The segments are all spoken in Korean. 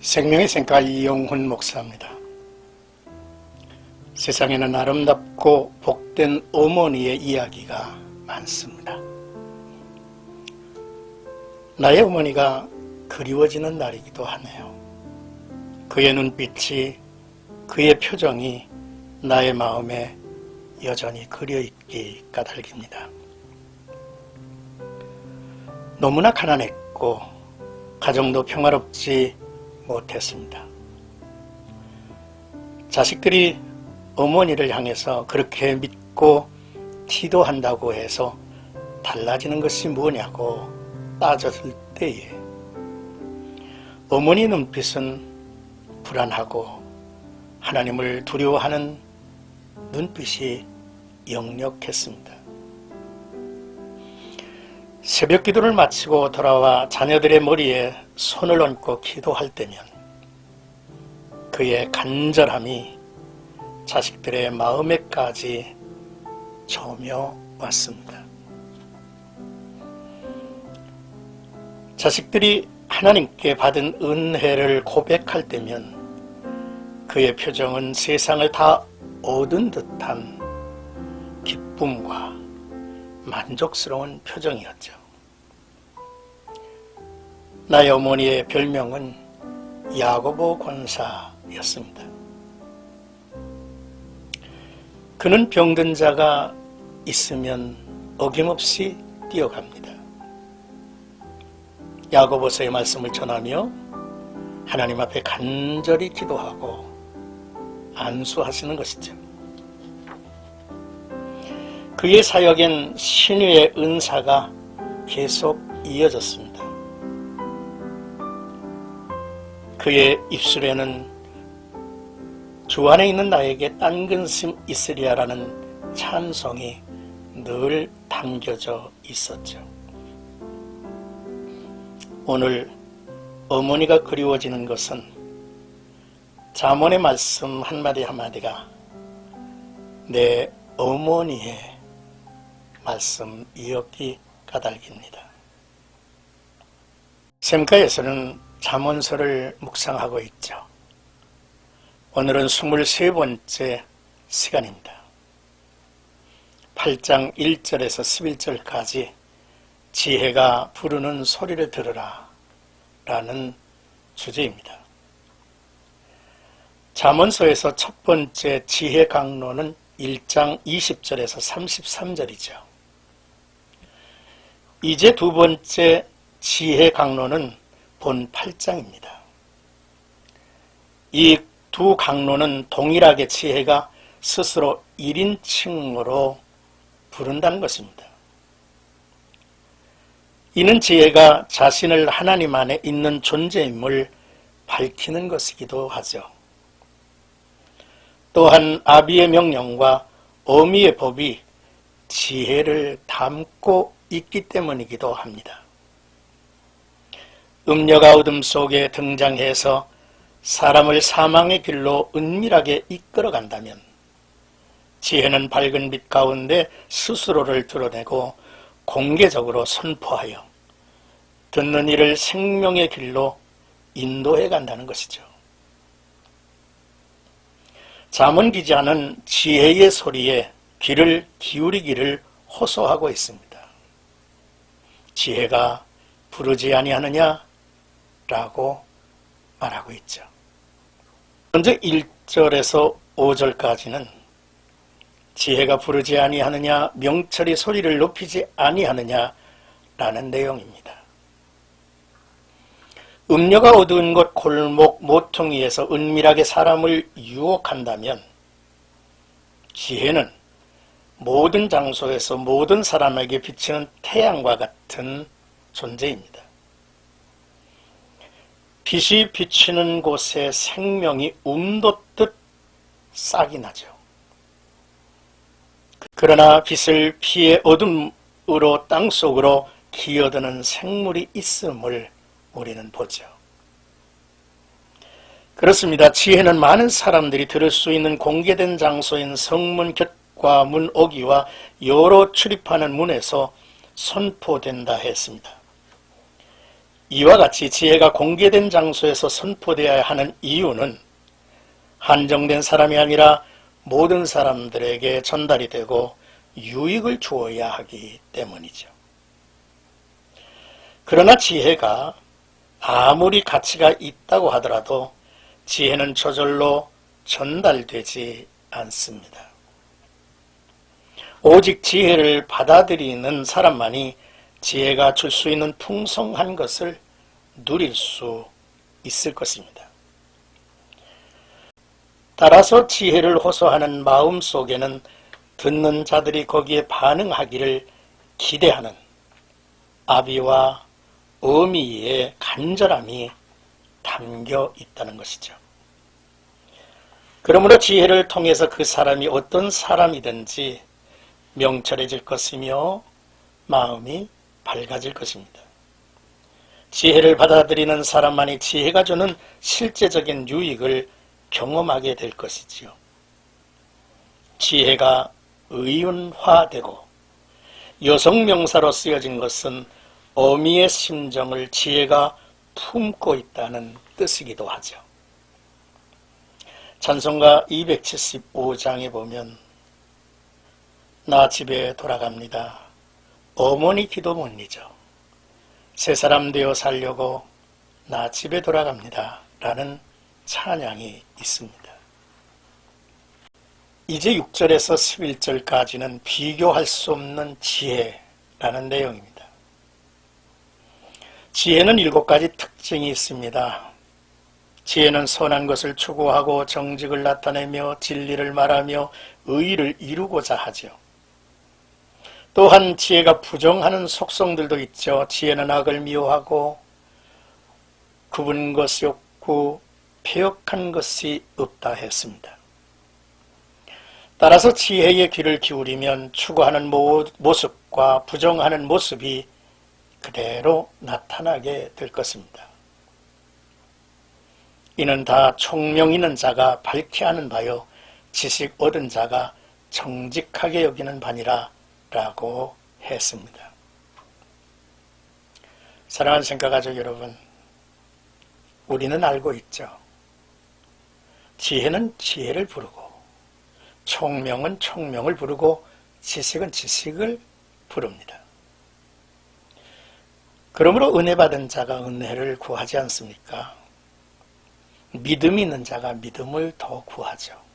생명의 생가 이용훈 목사입니다. 세상에는 아름답고 복된 어머니의 이야기가 많습니다. 나의 어머니가 그리워지는 날이기도 하네요. 그의 눈빛이, 그의 표정이 나의 마음에 여전히 그려있기 까닭입니다. 너무나 가난했고 가정도 평화롭지 못했습니다. 자식들이 어머니를 향해서 그렇게 믿고 기도한다고 해서 달라지는 것이 뭐냐고 따졌을 때에 어머니 눈빛은 불안하고 하나님을 두려워하는 눈빛이 역력했습니다. 새벽 기도를 마치고 돌아와 자녀들의 머리에 손을 얹고 기도할 때면 그의 간절함이 자식들의 마음에까지 저며 왔습니다. 자식들이 하나님께 받은 은혜를 고백할 때면 그의 표정은 세상을 다 얻은 듯한 기쁨과 만족스러운 표정이었죠. 나의 어머니의 별명은 야고보 권사였습니다. 그는 병든 자가 있으면 어김없이 뛰어갑니다. 야고보서의 말씀을 전하며 하나님 앞에 간절히 기도하고 안수하시는 것이죠. 그의 사역엔 신유의 은사가 계속 이어졌습니다. 그의 입술에는 주 안에 있는 나에게 딴 근심 있으리야라는 찬송이 늘 담겨져 있었죠. 오늘 어머니가 그리워지는 것은 잠언의 말씀 한마디 한마디가 내 어머니의 말씀이었기 까닭입니다. 샘가에서는 잠언서를 묵상하고 있죠. 오늘은 23번째 시간입니다. 8장 1절에서 11절까지 지혜가 부르는 소리를 들으라 라는 주제입니다. 잠언서에서 첫 번째 지혜 강론은 1장 20절에서 33절이죠. 이제 두 번째 지혜 강론은 본 8장입니다. 이 두 강론은 동일하게 지혜가 스스로 1인칭으로 부른다는 것입니다. 이는 지혜가 자신을 하나님 안에 있는 존재임을 밝히는 것이기도 하죠. 또한 아비의 명령과 어미의 법이 지혜를 담고 있기 때문이기도 합니다. 음녀가 어둠 속에 등장해서 사람을 사망의 길로 은밀하게 이끌어간다면 지혜는 밝은 빛 가운데 스스로를 드러내고 공개적으로 선포하여 듣는 이를 생명의 길로 인도해 간다는 것이죠. 잠언 기자는 지혜의 소리에 귀를 기울이기를 호소하고 있습니다. 지혜가 부르지 아니하느냐? 라고 말하고 있죠. 먼저 1절에서 5절까지는 지혜가 부르지 아니하느냐, 명철이 소리를 높이지 아니하느냐 라는 내용입니다. 음녀가 어두운 곳 골목 모퉁이에서 은밀하게 사람을 유혹한다면 지혜는 모든 장소에서 모든 사람에게 비치는 태양과 같은 존재입니다. 빛이 비치는 곳에 생명이 움돋듯 싹이 나죠. 그러나 빛을 피해 어둠으로 땅속으로 기어드는 생물이 있음을 우리는 보죠. 그렇습니다. 지혜는 많은 사람들이 들을 수 있는 공개된 장소인 성문 곁과 문 어귀와 여러 출입하는 문에서 선포된다 했습니다. 이와 같이 지혜가 공개된 장소에서 선포되어야 하는 이유는 한정된 사람이 아니라 모든 사람들에게 전달이 되고 유익을 주어야 하기 때문이죠. 그러나 지혜가 아무리 가치가 있다고 하더라도 지혜는 저절로 전달되지 않습니다. 오직 지혜를 받아들이는 사람만이 지혜가 줄 수 있는 풍성한 것을 누릴 수 있을 것입니다. 따라서 지혜를 호소하는 마음 속에는 듣는 자들이 거기에 반응하기를 기대하는 아비와 어미의 간절함이 담겨 있다는 것이죠. 그러므로 지혜를 통해서 그 사람이 어떤 사람이든지 명철해질 것이며 마음이 밝아질 것입니다. 지혜를 받아들이는 사람만이 지혜가 주는 실제적인 유익을 경험하게 될 것이지요. 지혜가 의윤화되고 여성명사로 쓰여진 것은 어미의 심정을 지혜가 품고 있다는 뜻이기도 하죠. 찬송가 275장에 보면 나 집에 돌아갑니다. 어머니 기도 못 잊어. 새 사람 되어 살려고 나 집에 돌아갑니다. 라는 찬양이 있습니다. 이제 6절에서 11절까지는 비교할 수 없는 지혜라는 내용입니다. 지혜는 7가지 특징이 있습니다. 지혜는 선한 것을 추구하고 정직을 나타내며 진리를 말하며 의를 이루고자 하죠. 또한 지혜가 부정하는 속성들도 있죠. 지혜는 악을 미워하고 굽은 것이 없고 패역한 것이 없다 했습니다. 따라서 지혜의 귀를 기울이면 추구하는 모습과 부정하는 모습이 그대로 나타나게 될 것입니다. 이는 다 총명 있는 자가 밝게 하는 바요 지식 얻은 자가 정직하게 여기는 바니라 라고 했습니다. 사랑하는 생각가족 여러분, 우리는 알고 있죠. 지혜는 지혜를 부르고 총명은 총명을 부르고 지식은 지식을 부릅니다. 그러므로 은혜 받은 자가 은혜를 구하지 않습니까? 믿음이 있는 자가 믿음을 더 구하죠.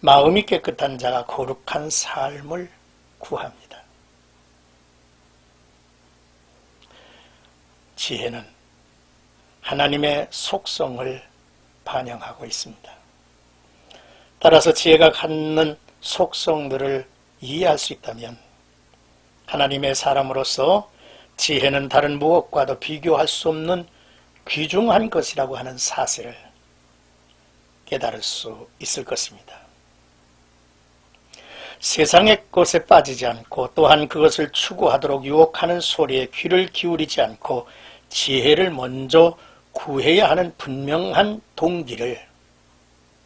마음이 깨끗한 자가 거룩한 삶을 구합니다. 지혜는 하나님의 속성을 반영하고 있습니다. 따라서 지혜가 갖는 속성들을 이해할 수 있다면 하나님의 사람으로서 지혜는 다른 무엇과도 비교할 수 없는 귀중한 것이라고 하는 사실을 깨달을 수 있을 것입니다. 세상의 것에 빠지지 않고 또한 그것을 추구하도록 유혹하는 소리에 귀를 기울이지 않고 지혜를 먼저 구해야 하는 분명한 동기를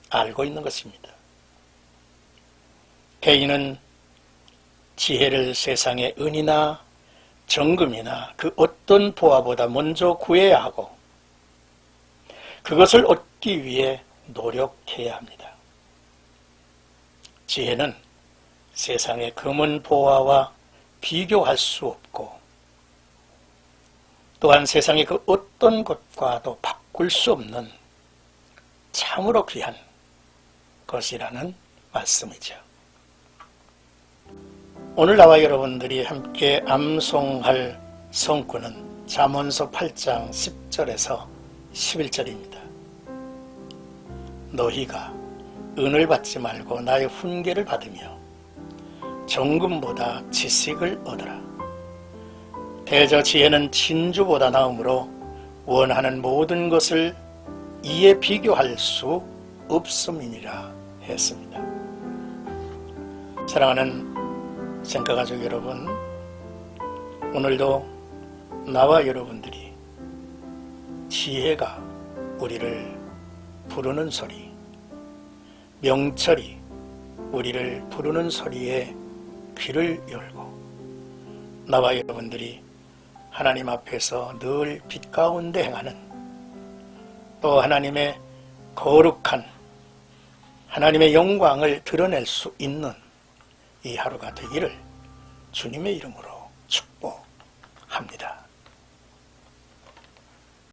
알고 있는 것입니다. 개인은 지혜를 세상의 은이나 정금이나 그 어떤 보화보다 먼저 구해야 하고 그것을 얻기 위해 노력해야 합니다. 지혜는 세상의 금은 보화와 비교할 수 없고 또한 세상의 그 어떤 것과도 바꿀 수 없는 참으로 귀한 것이라는 말씀이죠. 오늘 나와 여러분들이 함께 암송할 성구는 잠언서 8장 10절에서 11절입니다. 너희가 은을 받지 말고 나의 훈계를 받으며 정금보다 지식을 얻으라. 대저 지혜는 진주보다 나음으로 원하는 모든 것을 이에 비교할 수 없음이니라 했습니다. 사랑하는 생각가족 여러분, 오늘도 나와 여러분들이 지혜가 우리를 부르는 소리, 명철이 우리를 부르는 소리에 귀를 열고 나와 여러분들이 하나님 앞에서 늘 빛 가운데 행하는, 또 하나님의 거룩한 하나님의 영광을 드러낼 수 있는 이 하루가 되기를 주님의 이름으로 축복합니다.